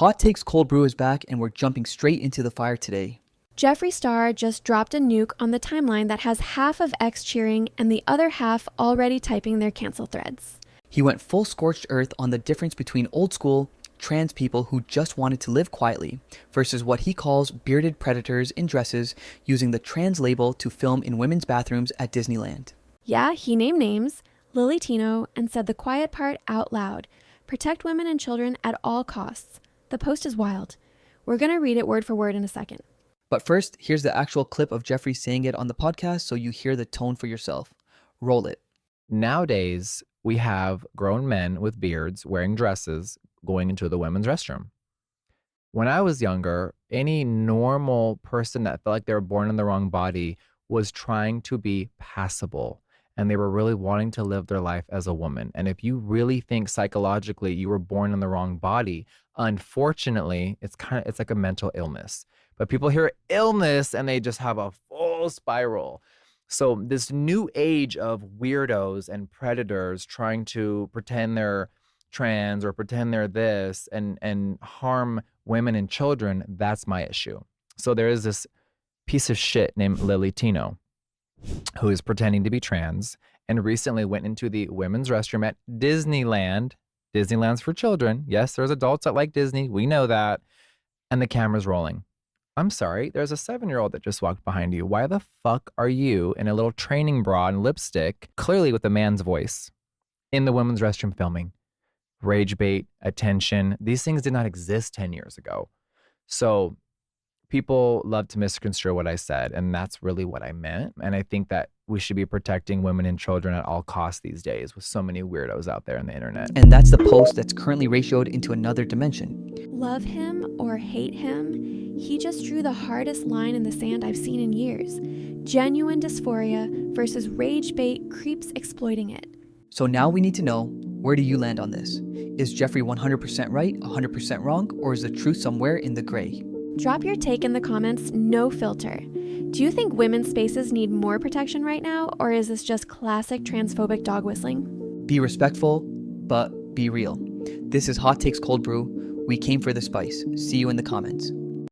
Hot Takes Cold Brew is back, and we're jumping straight into the fire today. Jeffree Star just dropped a nuke on the timeline that has half of X cheering and the other half already typing their cancel threads. He went full scorched earth on the difference between old school trans people who just wanted to live quietly versus what he calls bearded predators in dresses using the trans label to film in women's bathrooms at Disneyland. Yeah, he named names, Lilly Tino, and said the quiet part out loud. Protect women and children at all costs. The post is wild. We're going to read it word for word in a second. But first, here's the actual clip of Jeffree saying it on the podcast so you hear the tone for yourself. Roll it. Nowadays, we have grown men with beards wearing dresses going into the women's restroom. When I was younger, any normal person that felt like they were born in the wrong body was trying to be passable, and they were really wanting to live their life as a woman. And if you really think psychologically you were born in the wrong body, unfortunately, it's like a mental illness. But people hear illness and they just have a full spiral. So this new age of weirdos and predators trying to pretend they're trans or pretend they're this and harm women and children, that's my issue. So there is this piece of shit named Lilly Tino who is pretending to be trans and recently went into the women's restroom at Disneyland. Disneyland's for children. Yes, there's adults that like Disney. We know that. And the camera's rolling. I'm sorry, there's a 7-year-old that just walked behind you. Why the fuck are you in a little training bra and lipstick, clearly with a man's voice, in the women's restroom filming? Rage bait, attention. These things did not exist 10 years ago. So people love to misconstrue what I said, and that's really what I meant. And I think that we should be protecting women and children at all costs these days with so many weirdos out there on the internet. And that's the post that's currently ratioed into another dimension. Love him or hate him, he just drew the hardest line in the sand I've seen in years. Genuine dysphoria versus rage bait creeps exploiting it. So now we need to know, where do you land on this? Is Jeffree 100% right, 100% wrong, or is the truth somewhere in the gray? Drop your take in the comments, no filter. Do you think women's spaces need more protection right now, or is this just classic transphobic dog whistling? Be respectful, but be real. This is Hot Takes Cold Brew. We came for the spice. See you in the comments.